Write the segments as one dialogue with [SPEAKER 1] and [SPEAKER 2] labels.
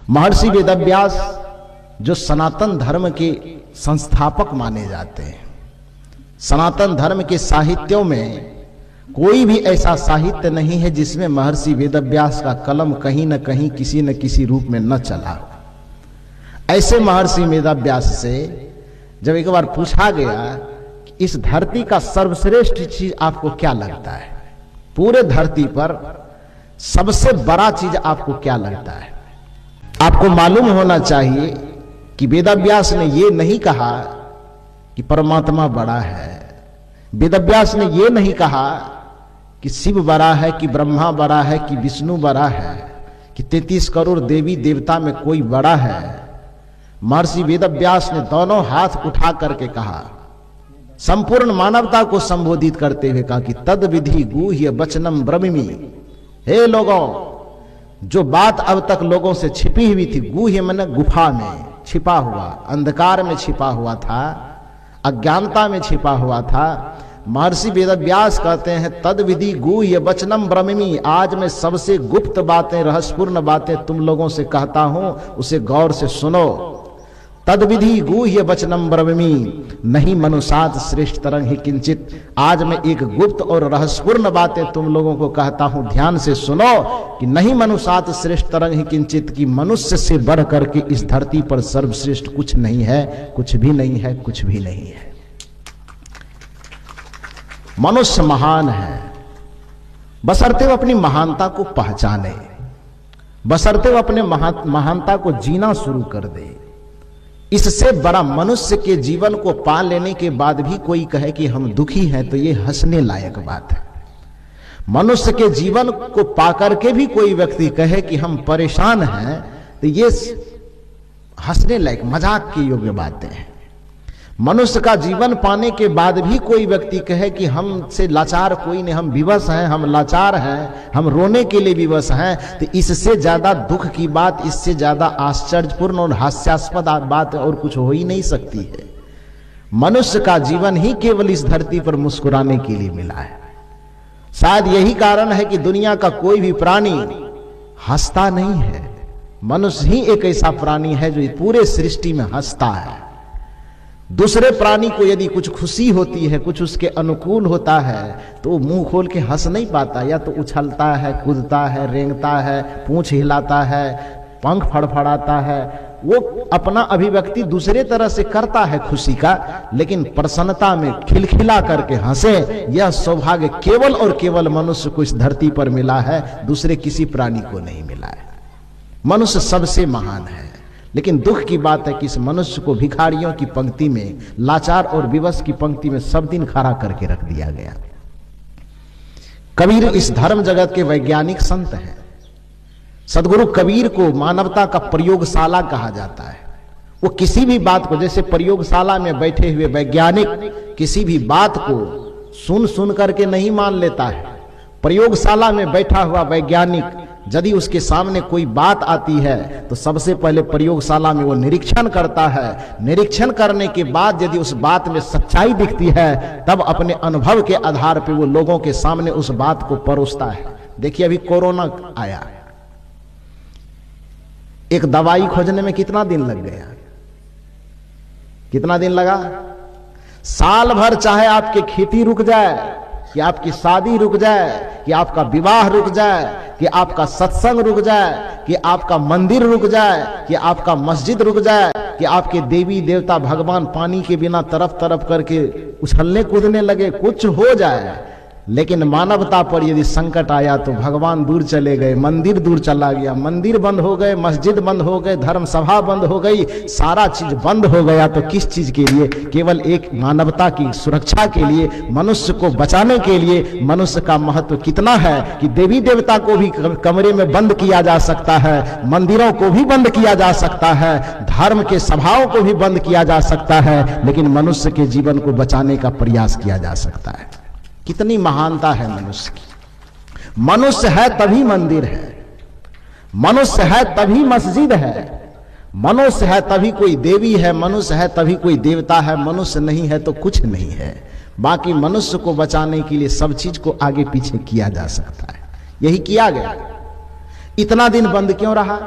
[SPEAKER 1] महर्षि वेदव्यास जो सनातन धर्म के संस्थापक माने जाते हैं, सनातन धर्म के साहित्यों में कोई भी ऐसा साहित्य नहीं है जिसमें महर्षि वेदव्यास का कलम कहीं न कहीं किसी न किसी रूप में न चला। ऐसे महर्षि वेदव्यास से जब एक बार पूछा गया कि इस धरती का सर्वश्रेष्ठ चीज आपको क्या लगता है, पूरे धरती पर सबसे बड़ा चीज आपको क्या लगता है, आपको मालूम होना चाहिए कि वेदव्यास ने यह नहीं कहा कि परमात्मा बड़ा है, वेदव्यास ने यह नहीं कहा कि शिव बड़ा है, कि ब्रह्मा बड़ा है, कि विष्णु बड़ा है, कि 33 करोड़ देवी देवता में कोई बड़ा है। महर्षि वेदव्यास ने दोनों हाथ उठा करके कहा, संपूर्ण मानवता को संबोधित करते हुए कहा कि तद विधि गुह्य वचनम ब्रह्मी। हे लोगों, जो बात अब तक लोगों से छिपी हुई थी, गुह्य माने गुफा में छिपा हुआ, अंधकार में छिपा हुआ था, अज्ञानता में छिपा हुआ था, महर्षि वेदव्यास कहते हैं तद विधि गुह्य वचनम ब्रह्मी। आज मैं सबसे गुप्त बातें, रहस्यपूर्ण बातें तुम लोगों से कहता हूं, उसे गौर से सुनो। तद विधि गुह्य वचनम ब्रह्मी नहीं मनुष्यात् श्रेष्ठ तरंग ही किंचित। आज मैं एक गुप्त और रहस्यपूर्ण बातें तुम लोगों को कहता हूं, ध्यान से सुनो कि नहीं मनुष्यात् श्रेष्ठ तरंग ही किंचित, कि मनुष्य से बढ़ करके इस धरती पर सर्वश्रेष्ठ कुछ नहीं है, कुछ भी नहीं है, कुछ भी नहीं है। मनुष्य महान है बशर्ते वो अपनी महानता को पहचाने, बशर्ते वो अपने महानता को जीना शुरू कर दे। इससे बड़ा मनुष्य के जीवन को पा लेने के बाद भी कोई कहे कि हम दुखी हैं तो ये हंसने लायक बात है। मनुष्य के जीवन को पाकर के भी कोई व्यक्ति कहे कि हम परेशान हैं तो ये हंसने लायक, मजाक की योग्य बातें हैं। मनुष्य का जीवन पाने के बाद भी कोई व्यक्ति कहे कि हमसे लाचार कोई नहीं, हम विवश हैं, हम लाचार हैं, हम रोने के लिए विवश हैं, तो इससे ज्यादा दुख की बात, इससे ज्यादा आश्चर्यपूर्ण और हास्यास्पद बात और कुछ हो ही नहीं सकती है। मनुष्य का जीवन ही केवल इस धरती पर मुस्कुराने के लिए मिला है। शायद यही कारण है कि दुनिया का कोई भी प्राणी हंसता नहीं है। मनुष्य ही एक ऐसा प्राणी है जो पूरे सृष्टि में हंसता है। दूसरे प्राणी को यदि कुछ खुशी होती है, कुछ उसके अनुकूल होता है, तो वो मुंह खोल के हंस नहीं पाता, या तो उछलता है, कूदता है, रेंगता है, पूंछ हिलाता है, पंख फड़फड़ाता है। वो अपना अभिव्यक्ति दूसरे तरह से करता है खुशी का, लेकिन प्रसन्नता में खिलखिला करके हंसे, यह सौभाग्य केवल और केवल मनुष्य को इस धरती पर मिला है, दूसरे किसी प्राणी को नहीं मिला है। मनुष्य सबसे महान है। लेकिन दुख की बात है कि इस मनुष्य को भिखारियों की पंक्ति में, लाचार और विवश की पंक्ति में सब दिन खड़ा करके रख दिया गया। कबीर इस धर्म जगत के वैज्ञानिक संत हैं। सदगुरु कबीर को मानवता का प्रयोगशाला कहा जाता है। वो किसी भी बात को, जैसे प्रयोगशाला में बैठे हुए वैज्ञानिक किसी भी बात को सुन सुन करके नहीं मान लेता है, प्रयोगशाला में बैठा हुआ वैज्ञानिक यदि उसके सामने कोई बात आती है तो सबसे पहले प्रयोगशाला में वो निरीक्षण करता है। निरीक्षण करने के बाद यदि उस बात में सच्चाई दिखती है, तब अपने अनुभव के आधार पर वो लोगों के सामने उस बात को परोसता है। देखिए अभी कोरोना आया, एक दवाई खोजने में कितना दिन लग गया, कितना दिन लगा? साल भर चाहे आपकी खेती रुक जाए, कि आपकी शादी रुक जाए, कि आपका विवाह रुक जाए, कि आपका सत्संग रुक जाए, कि आपका मंदिर रुक जाए, कि आपका मस्जिद रुक जाए, कि आपके देवी देवता भगवान पानी के बिना तरफ तरफ करके उछलने कूदने लगे, कुछ हो जाए, लेकिन मानवता पर यदि संकट आया तो भगवान दूर चले गए, मंदिर दूर चला गया, मंदिर बंद हो गए, मस्जिद बंद हो गए, धर्म सभा बंद हो गई, सारा चीज बंद हो गया। तो किस चीज के लिए? केवल एक मानवता की सुरक्षा के लिए, मनुष्य को बचाने के लिए। मनुष्य का महत्व कितना है कि देवी देवता को भी कमरे में बंद किया जा सकता है, मंदिरों को भी बंद किया जा सकता है, धर्म के सभाओं को भी बंद किया जा सकता है, लेकिन मनुष्य के जीवन को बचाने का प्रयास किया जा सकता है। कितनी महानता है मनुष्य की। मनुष्य है तभी मंदिर है, मनुष्य है तभी मस्जिद है, मनुष्य है तभी कोई देवी है, मनुष्य है तभी कोई देवता है। मनुष्य नहीं है तो कुछ नहीं है। बाकी मनुष्य को बचाने के लिए सब चीज को आगे पीछे किया जा सकता है। यही किया गया। इतना दिन बंद क्यों रहा?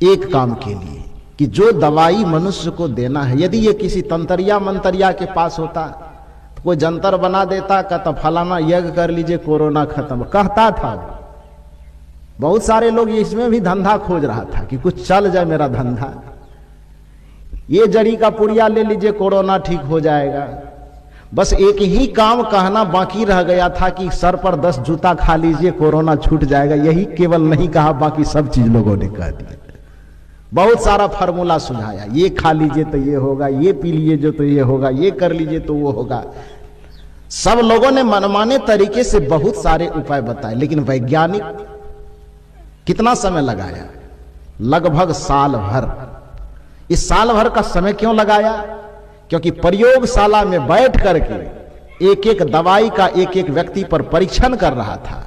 [SPEAKER 1] एक काम के लिए कि जो दवाई मनुष्य को देना है, यदि ये किसी तंतरिया मंतरिया के पास होता तो कोई जंतर बना देता, कहता फलाना यज्ञ कर लीजिए कोरोना खत्म, कहता था। बहुत सारे लोग इसमें भी धंधा खोज रहा था कि कुछ चल जाए मेरा धंधा, ये जड़ी का पुड़िया ले लीजिए कोरोना ठीक हो जाएगा। बस एक ही काम कहना बाकी रह गया था कि सर पर 10 जूता खा लीजिए कोरोना छूट जाएगा, यही केवल नहीं कहा, बाकी सब चीज लोगों ने कह दिया। बहुत सारा फार्मूला सुझाया, ये खा लीजिए तो ये होगा, ये पी लीजिए जो तो ये होगा, ये कर लीजिए तो वो होगा। सब लोगों ने मनमाने तरीके से बहुत सारे उपाय बताए, लेकिन वैज्ञानिक कितना समय लगाया? लगभग साल भर। इस साल भर का समय क्यों लगाया? क्योंकि प्रयोगशाला में बैठ करके एक एक दवाई का एक एक व्यक्ति पर परीक्षण कर रहा था।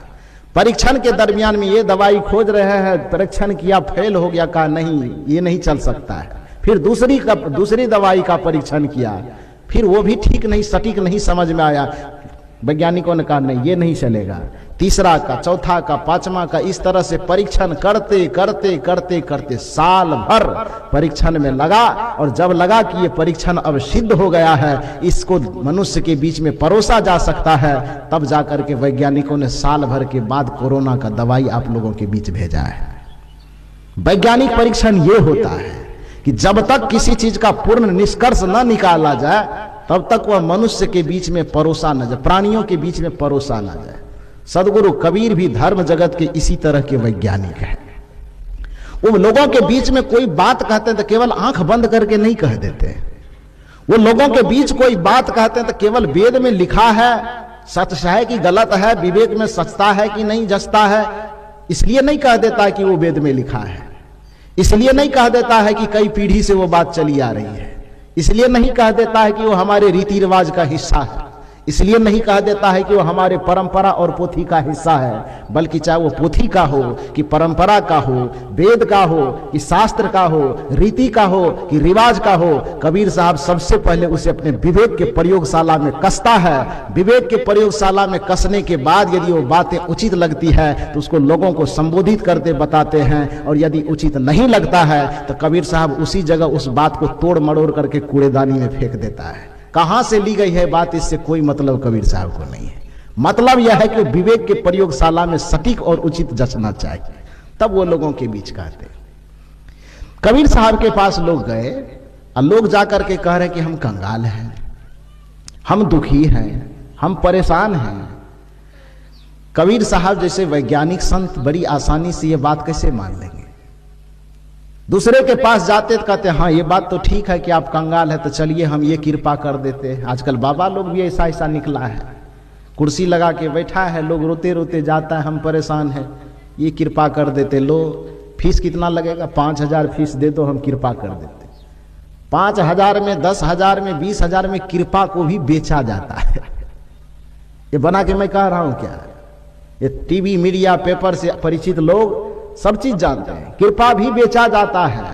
[SPEAKER 1] परीक्षण के दरमियान में ये दवाई खोज रहे हैं, परीक्षण किया, फेल हो गया, कहा नहीं ये नहीं चल सकता है। फिर दूसरी दवाई का परीक्षण किया, फिर वो भी ठीक नहीं, सटीक नहीं समझ में आया। वैज्ञानिकों ने कहा नहीं ये नहीं चलेगा। तीसरा का, चौथा का, पांचवा का, इस तरह से परीक्षण करते करते करते करते साल भर परीक्षण में लगा। और जब लगा कि ये परीक्षण अब सिद्ध हो गया है, इसको मनुष्य के बीच में परोसा जा सकता है, तब जाकर के वैज्ञानिकों ने साल भर के बाद कोरोना का दवाई आप लोगों के बीच भेजा है। वैज्ञानिक परीक्षण ये होता है कि जब तक किसी चीज का पूर्ण निष्कर्ष न निकाला जाए तब तक वह मनुष्य के बीच में परोसा न जाए, प्राणियों के बीच में परोसा न जाए। सदगुरु कबीर भी धर्म जगत के इसी तरह के वैज्ञानिक हैं। वो लोगों के बीच में कोई बात कहते हैं तो केवल आंख बंद करके नहीं कह देते। वो लोगों के बीच कोई बात कहते हैं तो केवल वेद में लिखा है सच है कि गलत है, विवेक में सचता है कि नहीं जचता है, इसलिए नहीं कह देता है कि वो वेद में लिखा है। इसलिए नहीं कह देता है कि कई पीढ़ी से वो बात चली आ रही है। इसलिए नहीं कह देता है कि वो हमारे रीति रिवाज का हिस्सा है। इसलिए नहीं कह देता है कि वो हमारे परंपरा और पोथी का हिस्सा है। बल्कि चाहे वो पोथी का हो कि परंपरा का हो, वेद का हो कि शास्त्र का हो, रीति का हो कि रिवाज का हो, कबीर साहब सबसे पहले उसे अपने विवेक के प्रयोगशाला में कसता है। विवेक के प्रयोगशाला में कसने के बाद यदि वो बातें उचित लगती है तो उसको लोगों को संबोधित करते बताते हैं, और यदि उचित नहीं लगता है तो कबीर साहब उसी जगह उस बात को तोड़ मड़ोड़ करके कूड़ेदानी में फेंक देता है। कहां से ली गई है बात, इससे कोई मतलब कबीर साहब को नहीं है। मतलब यह है कि विवेक के प्रयोगशाला में सटीक और उचित जचना चाहिए, तब वो लोगों के बीच कहते। कबीर साहब के पास लोग गए और लोग जाकर के कह रहे कि हम कंगाल हैं, हम दुखी हैं, हम परेशान हैं। कबीर साहब जैसे वैज्ञानिक संत बड़ी आसानी से ये बात कैसे मान लेंगे? दूसरे के पास जाते तो कहते हाँ ये बात तो ठीक है कि आप कंगाल है, तो चलिए हम ये कृपा कर देते हैं। आजकल बाबा लोग भी ऐसा ऐसा निकला है, कुर्सी लगा के बैठा है, लोग रोते रोते जाता है हम परेशान हैं, ये कृपा कर देते। लो फीस कितना लगेगा? 5,000 फीस दे दो, हम कृपा कर देते। 5,000 में, 10,000 में, 20,000 में कृपा को भी बेचा जाता है। ये बना के मैं कह रहा हूं क्या? ये टीवी मीडिया पेपर से परिचित लोग सब चीज जानते हैं। कृपा भी बेचा जाता है,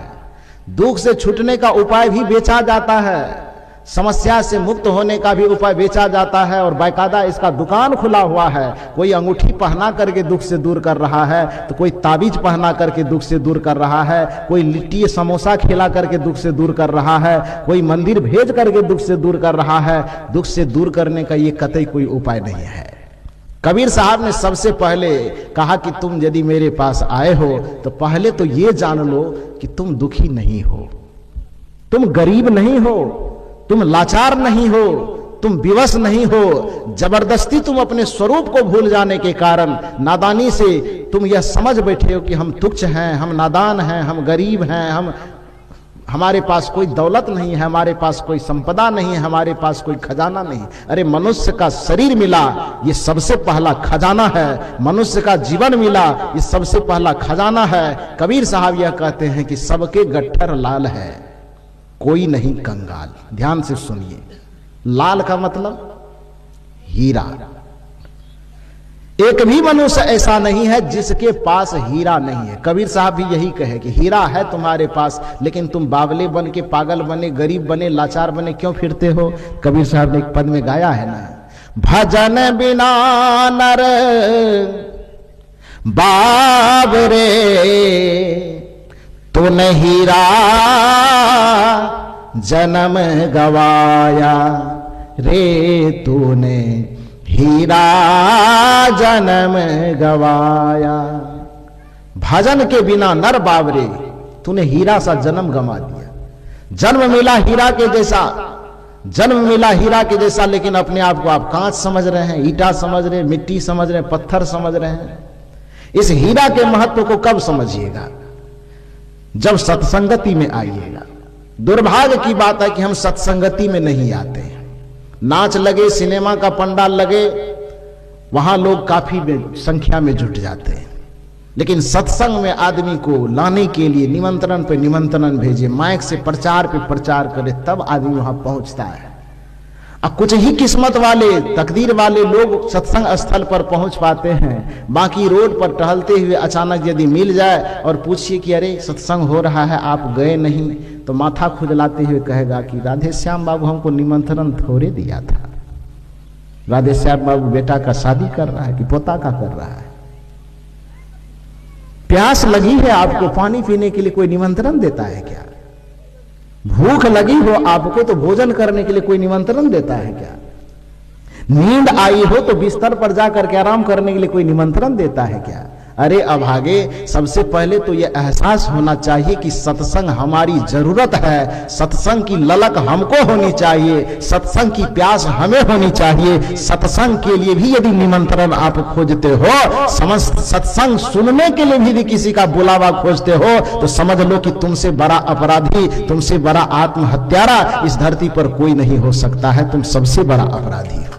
[SPEAKER 1] दुख से छूटने का उपाय भी बेचा जाता है, समस्या से मुक्त होने का भी उपाय बेचा जाता है, और बाकायदा इसका दुकान खुला हुआ है। कोई अंगूठी पहना करके दुख से दूर कर रहा है, तो कोई ताबीज पहना करके दुख से दूर कर रहा है, कोई लिट्टी समोसा खिला करके दुख से दूर कर रहा है, कोई मंदिर भेज करके दुख से दूर कर रहा है। दुख से दूर करने का ये कतई कोई उपाय नहीं है। कबीर साहब ने सबसे पहले कहा कि तुम यदि मेरे पास आए हो तो पहले तो ये जान लो कि तुम दुखी नहीं हो, तुम गरीब नहीं हो, तुम लाचार नहीं हो, तुम विवश नहीं हो। जबरदस्ती तुम अपने स्वरूप को भूल जाने के कारण, नादानी से तुम यह समझ बैठे हो कि हम तुच्छ हैं, हम नादान हैं, हम गरीब हैं, हमारे पास कोई दौलत नहीं है, हमारे पास कोई संपदा नहीं है, हमारे पास कोई खजाना नहीं। अरे मनुष्य का शरीर मिला, ये सबसे पहला खजाना है। मनुष्य का जीवन मिला, ये सबसे पहला खजाना है। कबीर साहब यह कहते हैं कि सबके गट्ठर लाल है, कोई नहीं कंगाल। ध्यान से सुनिए, लाल का मतलब हीरा। एक भी मनुष्य ऐसा नहीं है जिसके पास हीरा नहीं है। कबीर साहब भी यही कहे कि हीरा है तुम्हारे पास, लेकिन तुम बावले बन के, पागल बने, गरीब बने, लाचार बने क्यों फिरते हो? कबीर साहब ने एक पद में गाया है ना, भजन बिना नर बाबरे तूने हीरा जन्म गवाया रे, तूने हीरा जन्म गवाया। भजन के बिना नर बावरे, तूने हीरा सा जन्म गंवा दिया। जन्म मिला हीरा के जैसा, जन्म मिला हीरा के जैसा, लेकिन अपने आप को आप कांच समझ रहे हैं, ईटा समझ रहे हैं, मिट्टी समझ रहे हैं, पत्थर समझ रहे हैं। इस हीरा के महत्व को कब समझिएगा? जब सत्संगति में आइएगा। दुर्भाग्य की बात है कि हम सत्संगति में नहीं आते हैं। नाच लगे, सिनेमा का पंडाल लगे, वहां लोग काफी संख्या में जुट जाते हैं, लेकिन सत्संग में आदमी को लाने के लिए निमंत्रण पे निमंत्रण भेजे, माइक से प्रचार पे प्रचार करे, तब आदमी वहां पहुंचता है। अब कुछ ही किस्मत वाले, तकदीर वाले लोग सत्संग स्थल पर पहुंच पाते हैं। बाकी रोड पर टहलते हुए अचानक यदि मिल जाए और पूछिए कि अरे सत्संग हो रहा है, आप गए नहीं, तो माथा खुजलाते हुए कहेगा कि राधे श्याम बाबू हमको निमंत्रण थोड़े दिया था। राधे श्याम बाबू बेटा का शादी कर रहा है कि पोता का कर रहा है। प्यास लगी है आपको, पानी पीने के लिए कोई निमंत्रण देता है क्या? भूख लगी हो आपको तो भोजन करने के लिए कोई निमंत्रण देता है क्या? नींद आई हो तो बिस्तर पर जाकर के आराम करने के लिए कोई निमंत्रण देता है क्या? अरे अभागे, सबसे पहले तो यह एहसास होना चाहिए कि सत्संग हमारी जरूरत है, सत्संग की ललक हमको होनी चाहिए, सत्संग की प्यास हमें होनी चाहिए। सत्संग के लिए भी यदि निमंत्रण आप खोजते हो, समस्त सत्संग सुनने के लिए भी यदि किसी का बुलावा खोजते हो, तो समझ लो कि तुमसे बड़ा अपराधी, तुमसे बड़ा आत्महत्यारा इस धरती पर कोई नहीं हो सकता है। तुम सबसे बड़ा अपराधी हो।